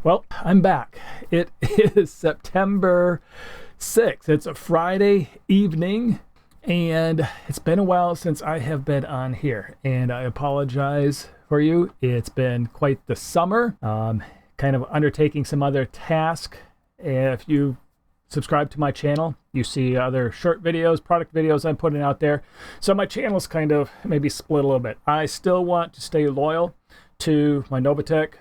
Well, I'm back. It is September 6th. It's a Friday evening, and it's been a while since I have been on here, and I apologize for you. It's been quite the summer, kind of undertaking some other task. If you subscribe to my channel, you see other short videos, product videos I'm putting out there. So my channel's kind of maybe split a little bit. I still want to stay loyal to my NovaTech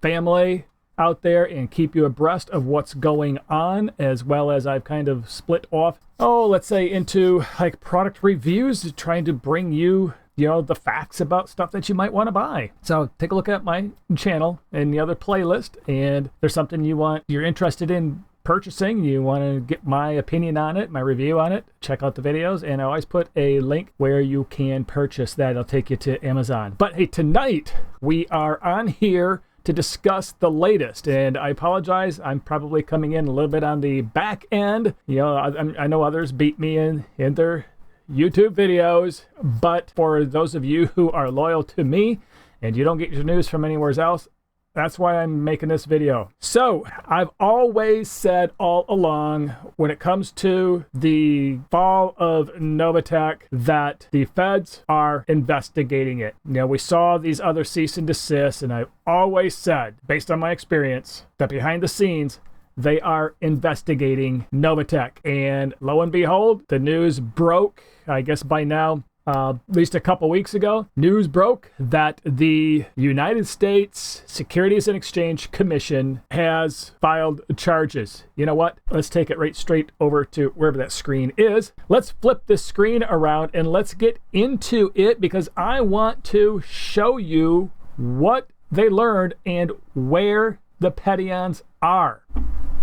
family out there and keep you abreast of what's going on, as well as I've kind of split off, let's say into like product reviews, trying to bring you, the facts about stuff that you might want to buy. So take a look at my channel and the other playlist, and if there's something you're interested in purchasing, you want to get my opinion on it, my review on it, check out the videos, and I always put a link where you can purchase that. It'll take you to Amazon. But hey, tonight we are on here to discuss the latest, and I apologize, I'm probably coming in a little bit on the back end. I know others beat me in their YouTube videos, but for those of you who are loyal to me and you don't get your news from anywhere else, that's why I'm making this video. So I've always said all along, when it comes to the fall of NovaTech, that the feds are investigating it. We saw these other cease and desist, and I've always said, based on my experience, that behind the scenes, they are investigating NovaTech. And lo and behold, the news broke, I guess by now, at least a couple weeks ago, news broke that the United States Securities and Exchange Commission has filed charges. You know what? Let's take it right straight over to wherever that screen is. Let's flip this screen around and let's get into it, because I want to show you what they learned and where the Petions are.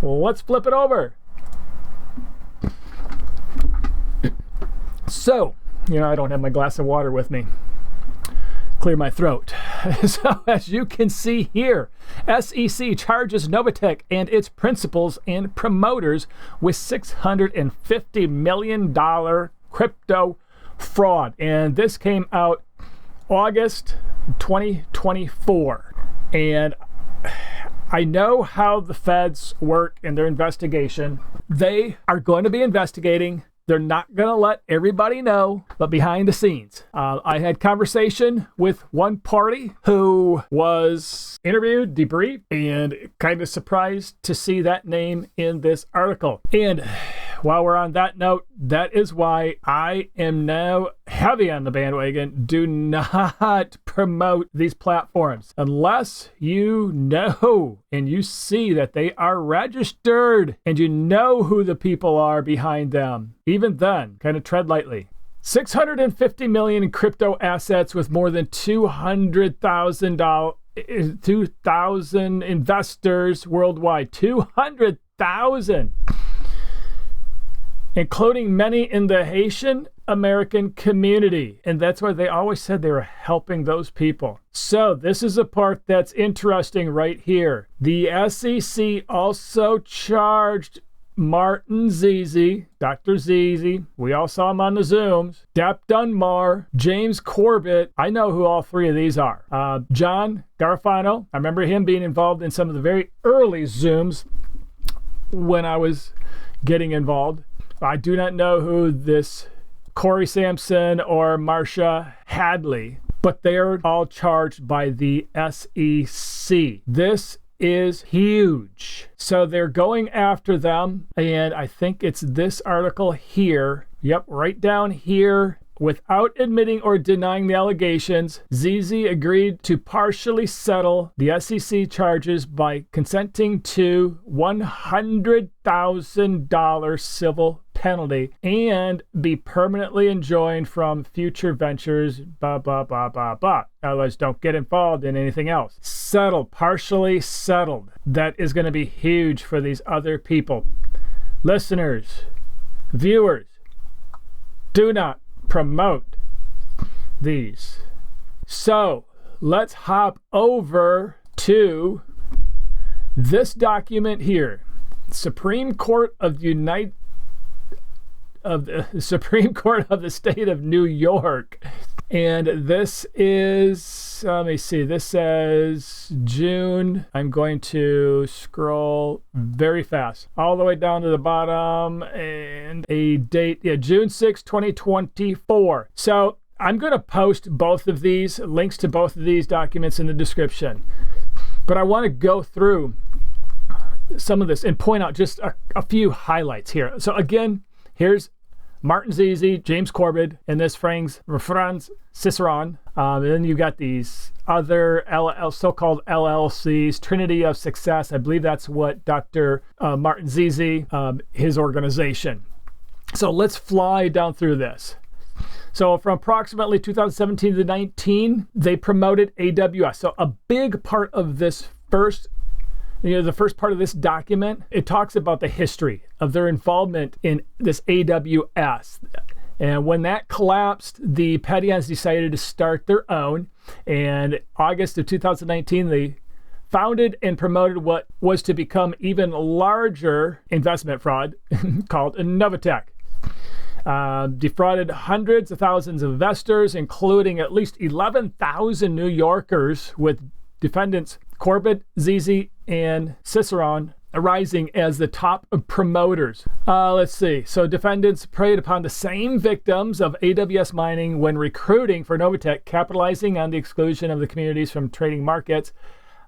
Let's flip it over. So, I don't have my glass of water with me. Clear my throat. So as you can see here, SEC charges NovaTech and its principals and promoters with $650 million crypto fraud. And this came out August 2024. And I know how the feds work in their investigation. They are going to be investigating. They're not going to let everybody know, but behind the scenes. I had conversation with one party who was interviewed, debriefed, and kind of surprised to see that name in this article. And while we're on that note, that is why I am now heavy on the bandwagon. Do not promote these platforms unless you know and you see that they are registered and you know who the people are behind them. Even then, kind of tread lightly. 650 million in crypto assets with more than 2,000 investors worldwide. 200,000. Including many in the Haitian American community. And that's why they always said they were helping those people. So this is a part that's interesting right here. The SEC also charged Martin Zizi, Dr. Zizi, we all saw him on the Zooms, Depp Dunmar, James Corbett. I know who all three of these are. John Garfano, I remember him being involved in some of the very early Zooms when I was getting involved. I do not know who this Corey Sampson or Marsha Hadley, but they are all charged by the SEC. This is huge. So they're going after them, and I think it's this article here. Yep, right down here. Without admitting or denying the allegations, ZZ agreed to partially settle the SEC charges by consenting to $100,000 civil penalty and be permanently enjoined from future ventures, blah, blah, blah, blah, blah. Otherwise, don't get involved in anything else. Settled, partially settled. That is going to be huge for these other people. Listeners, viewers, do not promote these. So let's hop over to this document here. Supreme Court of the of the Supreme Court of the state of New York. And this is, let me see, this says June. I'm going to scroll very fast all the way down to the bottom, and a date, June 6, 2024. So I'm going to post both of these, links to both of these documents in the description. But I want to go through some of this and point out just a few highlights here. So again, here's Martin Zizi, James Corbett, and this Franz Ciceron. And then you got these other so-called LLCs, Trinity of Success. I believe that's what Dr. Martin Zizi, his organization. So let's fly down through this. So from approximately 2017 to 19, they promoted AWS. So a big part of this the first part of this document, it talks about the history of their involvement in this AWS. And when that collapsed, the Petions decided to start their own. And August of 2019, they founded and promoted what was to become even larger investment fraud called NovaTech. Defrauded hundreds of thousands of investors, including at least 11,000 New Yorkers, with defendants Corbett, Zizi, and Ciceron arising as the top promoters. Let's see. So defendants preyed upon the same victims of AWS mining when recruiting for NovaTech, capitalizing on the exclusion of the communities from trading markets.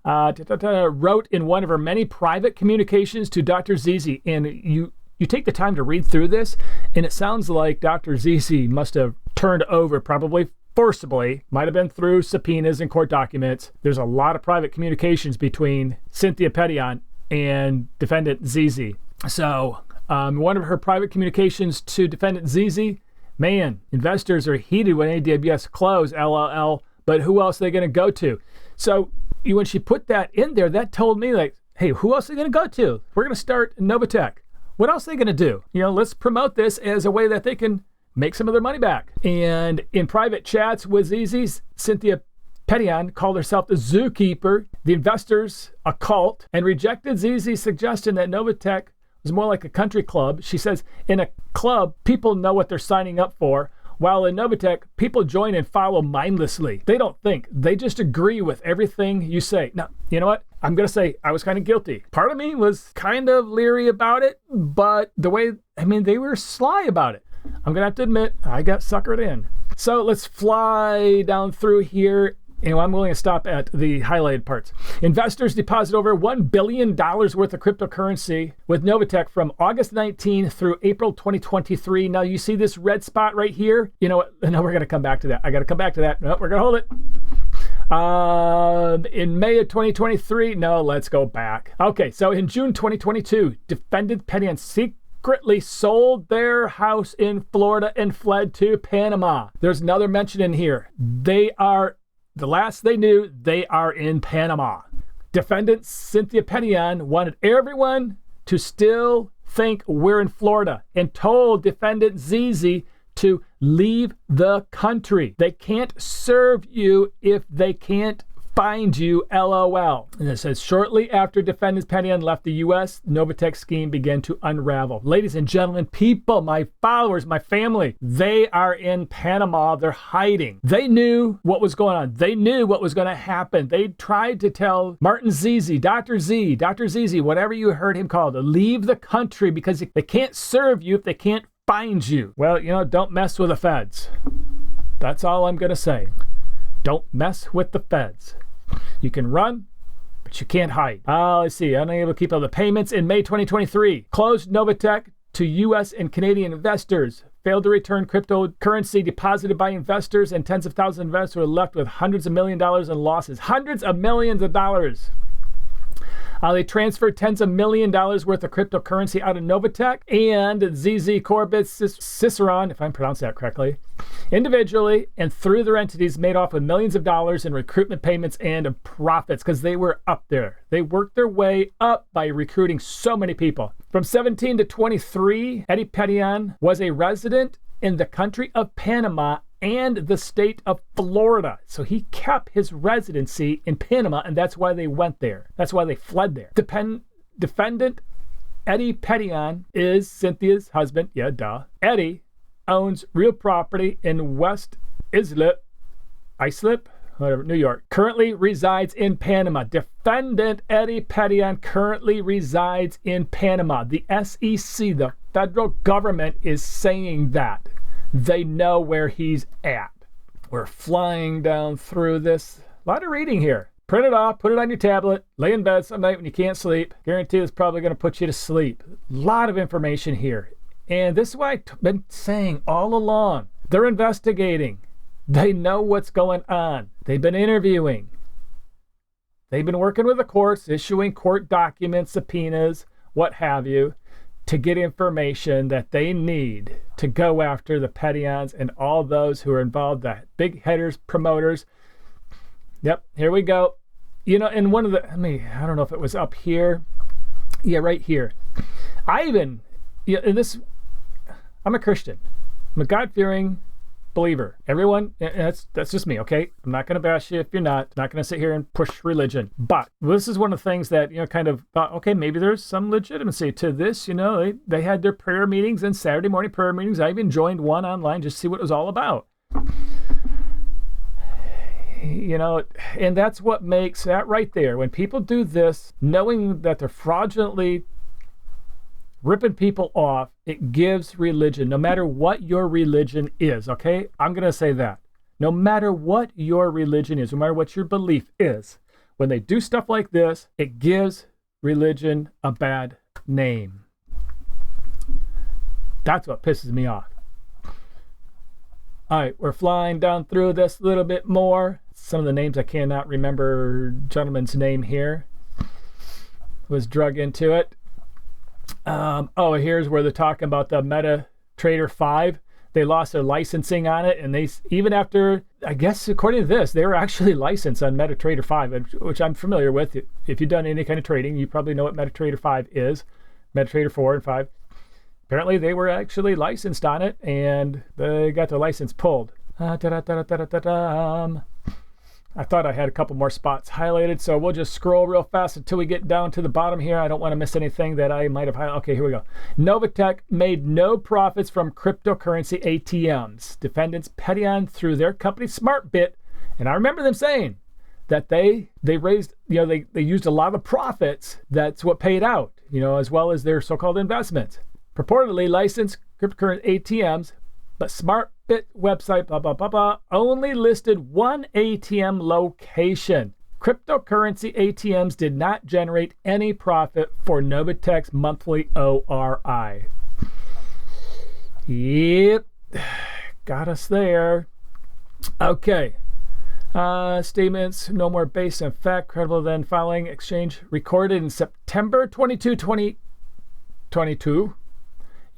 Wrote in one of her many private communications to Dr. Zizi, and you take the time to read through this, and it sounds like Dr. Zizi must have turned over, probably forcibly, might have been through subpoenas and court documents. There's a lot of private communications between Cynthia Petion and defendant Zizi. So one of her private communications to defendant Zizi, man, investors are heated when AWS closed, LLL, but who else are they going to go to? So when she put that in there, that told me, like, hey, who else are they going to go to? We're going to start NovaTech. What else are they going to do? Let's promote this as a way that they can make some of their money back. And in private chats with Zizi, Cynthia Petion called herself the zookeeper, the investors a cult, and rejected Zizi's suggestion that NovaTech was more like a country club. She says, in a club, people know what they're signing up for, while in NovaTech, people join and follow mindlessly. They don't think. They just agree with everything you say. Now, you know what? I'm going to say I was kind of guilty. Part of me was kind of leery about it, but they were sly about it. I'm going to have to admit, I got suckered in. So let's fly down through here. I'm going to stop at the highlighted parts. Investors deposit over $1 billion worth of cryptocurrency with NovaTech from August 19 through April 2023. Now, you see this red spot right here? You know what? No, we're going to come back to that. I got to come back to that. No, we're going to hold it. In May of 2023, no, let's go back. Okay, so in June 2022, defendant Petion secretly sold their house in Florida and fled to Panama. There's another mention in here. The last they knew, they are in Panama. Defendant Cynthia Petion wanted everyone to still think we're in Florida and told defendant Zizi to leave the country. They can't serve you if they can't find you, LOL. And it says, shortly after defendant Petion left the U.S., NovaTech scheme began to unravel. Ladies and gentlemen, people, my followers, my family, they are in Panama. They're hiding. They knew what was going on. They knew what was going to happen. They tried to tell Martin Zizi, Dr. Zizi, whatever you heard him called, to leave the country because they can't serve you if they can't find you. Well, don't mess with the feds. That's all I'm going to say. Don't mess with the feds. You can run, but you can't hide. Let's see. Unable to keep up the payments in May 2023. Closed NovaTech to U.S. and Canadian investors. Failed to return cryptocurrency deposited by investors, and tens of thousands of investors were left with hundreds of millions of dollars in losses. Hundreds of millions of dollars. They transferred tens of millions of dollars worth of cryptocurrency out of NovaTech, and Zizi, Corbett, Ciceron, if I'm pronouncing that correctly, individually and through their entities made off with millions of dollars in recruitment payments and profits because they were up there. They worked their way up by recruiting so many people. From 17 to 23, Eddie Petion was a resident in the country of Panama and the state of Florida. So he kept his residency in Panama, and that's why they went there. That's why they fled there. Defendant Eddie Petion is Cynthia's husband. Yeah, duh. Eddie owns real property in West Islip, whatever, New York. Currently resides in Panama. Defendant Eddie Petion currently resides in Panama. The SEC, the federal government, is saying that. They know where he's at. We're flying down through this. A lot of reading here. Print it off, put it on your tablet, lay in bed some night when you can't sleep. Guarantee it's probably going to put you to sleep. A lot of information here. And this is what I've been saying all along. They're investigating. They know what's going on. They've been interviewing. They've been working with the courts, issuing court documents, subpoenas, what have you, to get information that they need to go after the Petions and all those who are involved, the big headers, promoters. Yep, here we go. You know, and one of the, I don't know if it was up here. Yeah, right here. I'm a Christian. I'm a God-fearing believer. Everyone, that's just me, okay? I'm not going to bash you if you're not. I'm not going to sit here and push religion. But this is one of the things that, kind of thought, okay, maybe there's some legitimacy to this. They had their prayer meetings and Saturday morning prayer meetings. I even joined one online just to see what it was all about. And that's what makes that right there. When people do this, knowing that they're fraudulently ripping people off, it gives religion, no matter what your religion is, okay? I'm going to say that. No matter what your religion is, no matter what your belief is, when they do stuff like this, it gives religion a bad name. That's what pisses me off. All right, we're flying down through this a little bit more. Some of the names I cannot remember. Gentleman's name here was drug into it. Here's where they're talking about the MetaTrader 5. They lost their licensing on it, and they, even after, I guess according to this, they were actually licensed on MetaTrader 5, which I'm familiar with. If you've done any kind of trading, you probably know what MetaTrader 5 is. MetaTrader 4 and 5. Apparently, they were actually licensed on it, and they got their license pulled. I thought I had a couple more spots highlighted, so we'll just scroll real fast until we get down to the bottom here. I don't want to miss anything that I might have highlighted. Okay, here we go. NovaTech made no profits from cryptocurrency ATMs. Defendants Petion through their company SmartBit, and I remember them saying that they raised, they used a lot of profits. That's what paid out, as well as their so-called investments. Purportedly licensed cryptocurrency ATMs, but SmartBit website, blah, blah, blah, blah, only listed one ATM location. Cryptocurrency ATMs did not generate any profit for NovaTech's monthly ORI. Yep, got us there. Okay. Statements no more based on fact, credible than following exchange recorded in September 22, 2022.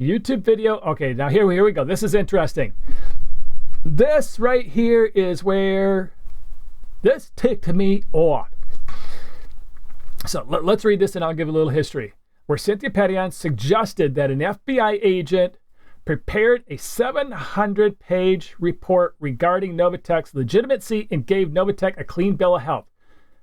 YouTube video. Okay, now here we go. This is interesting. This right here is where this ticked me off. So let's read this and I'll give a little history. Where Cynthia Petion suggested that an FBI agent prepared a 700-page report regarding NovaTech's legitimacy and gave NovaTech a clean bill of health.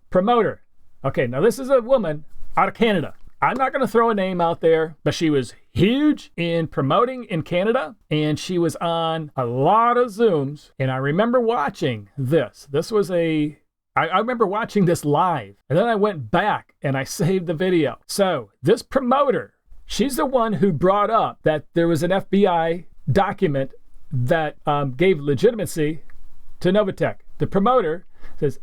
Promoter. Okay, now this is a woman out of Canada. I'm not going to throw a name out there, but she was huge in promoting in Canada, and she was on a lot of Zooms, and I remember watching this. I remember watching this live, and then I went back and I saved the video. So this promoter, she's the one who brought up that there was an FBI document that gave legitimacy to NovaTech. The promoter says,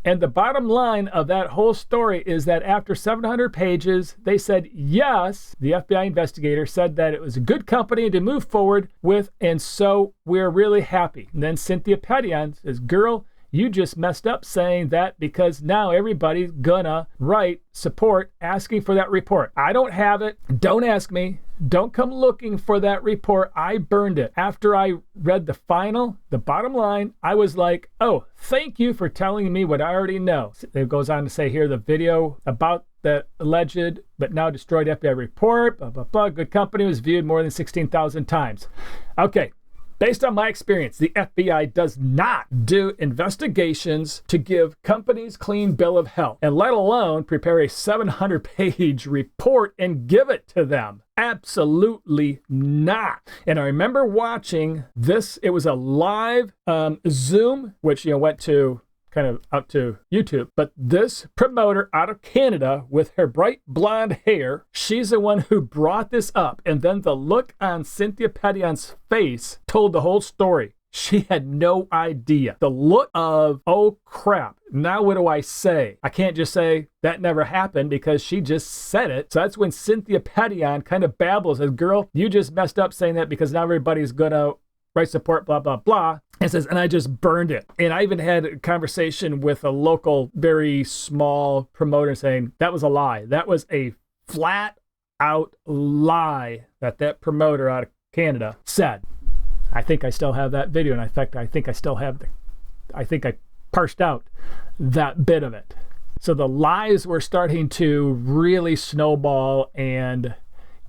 and the bottom line of that whole story is that after 700 pages, they said yes. The FBI investigator said that it was a good company to move forward with, and so we're really happy. And then Cynthia Petion says, girl, you just messed up saying that because now everybody's gonna write support asking for that report. I don't have it. Don't ask me. Don't come looking for that report. I burned it. After I read the bottom line, I was like, oh, thank you for telling me what I already know. It goes on to say here, the video about the alleged but now destroyed FBI report, blah, blah, blah. Good company was viewed more than 16,000 times. Okay, Based on my experience, the FBI does not do investigations to give companies clean bill of health, and let alone prepare a 700-page report and give it to them. Absolutely not. And I remember watching this. It was a live Zoom, which went to kind of out to YouTube. But this promoter out of Canada with her bright blonde hair, she's the one who brought this up. And then the look on Cynthia Pettion's face told the whole story. She had no idea. The look of, oh crap, now what do I say? I can't just say that never happened because she just said it. So that's when Cynthia Petion kind of babbles and, girl, you just messed up saying that because now everybody's going to write support, blah, blah, blah. And says, and I just burned it. And I even had a conversation with a local, very small promoter saying that was a lie. That was a flat out lie that promoter out of Canada said. I think I still have that video. And in fact, I think I parsed out that bit of it. So the lies were starting to really snowball and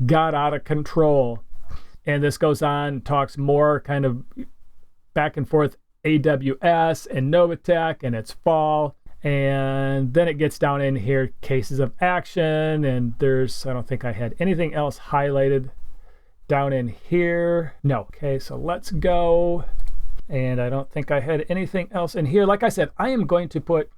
got out of control. And this goes on, talks more kind of back and forth, AWS and NovaTech and its fall. And then it gets down in here, cases of action. And I don't think I had anything else highlighted down in here. No. Okay, so let's go. And I don't think I had anything else in here. Like I said, I am going to put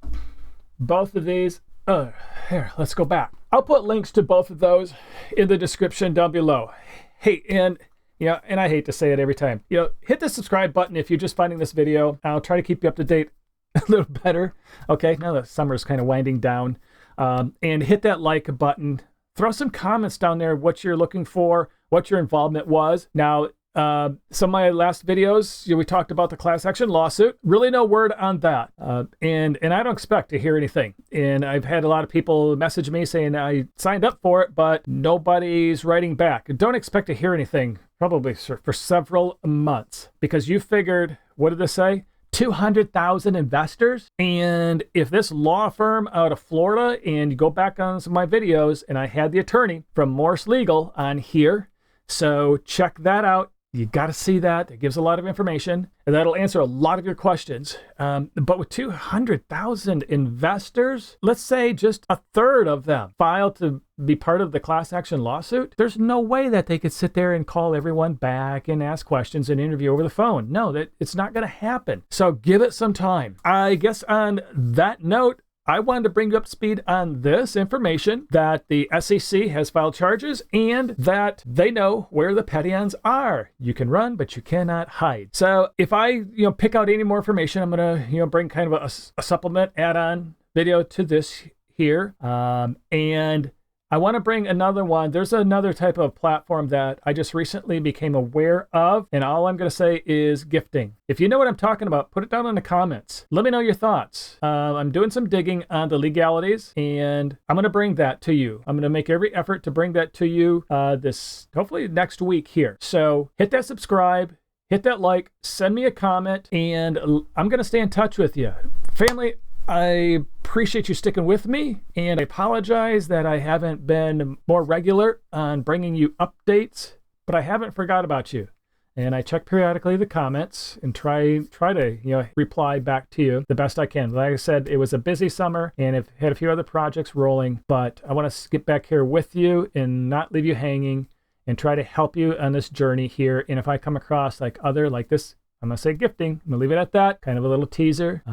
both of these. Here, let's go back. I'll put links to both of those in the description down below. Hey, and and I hate to say it every time, hit the subscribe button if you're just finding this video. I'll try to keep you up to date a little better. Okay, now the summer's kind of winding down. And hit that like button. Throw some comments down there, what you're looking for, what your involvement was. Now, some of my last videos, we talked about the class action lawsuit. Really no word on that. And I don't expect to hear anything. And I've had a lot of people message me saying I signed up for it, but nobody's writing back. Don't expect to hear anything probably for several months because you figured, what did this say? 200,000 investors. And if this law firm out of Florida, and you go back on some of my videos, and I had the attorney from Morse Legal on here. So check that out. You got to see that. It gives a lot of information, and that'll answer a lot of your questions. But with 200,000 investors, let's say just a third of them filed to be part of the class action lawsuit, there's no way that they could sit there and call everyone back and ask questions and interview over the phone. No, it's not going to happen. So give it some time. I guess on that note, I wanted to bring you up to speed on this information that the SEC has filed charges and that they know where the Petions are. You can run, but you cannot hide. So if I pick out any more information, I'm going to bring kind of a supplement add-on video to this here. And I want to bring another one. There's another type of platform that I just recently became aware of, and all I'm going to say is gifting. If you know what I'm talking about, put it down in the comments. Let me know your thoughts. I'm doing some digging on the legalities, and I'm going to bring that to you. I'm going to make every effort to bring that to you hopefully next week here. So hit that subscribe, hit that like, send me a comment, and I'm going to stay in touch with you. Family, I appreciate you sticking with me, and I apologize that I haven't been more regular on bringing you updates, but I haven't forgot about you. And I check periodically the comments and try to reply back to you the best I can. Like I said, it was a busy summer, and I've had a few other projects rolling, but I want to get back here with you and not leave you hanging and try to help you on this journey here. And if I come across like this, I'm going to say gifting. I'm going to leave it at that. Kind of a little teaser.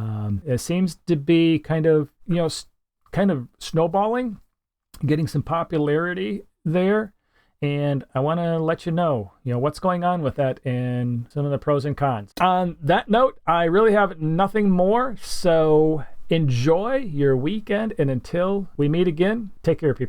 It seems to be kind of snowballing, getting some popularity there. And I want to let you know, what's going on with that and some of the pros and cons. On that note, I really have nothing more. So enjoy your weekend. And until we meet again, take care, people.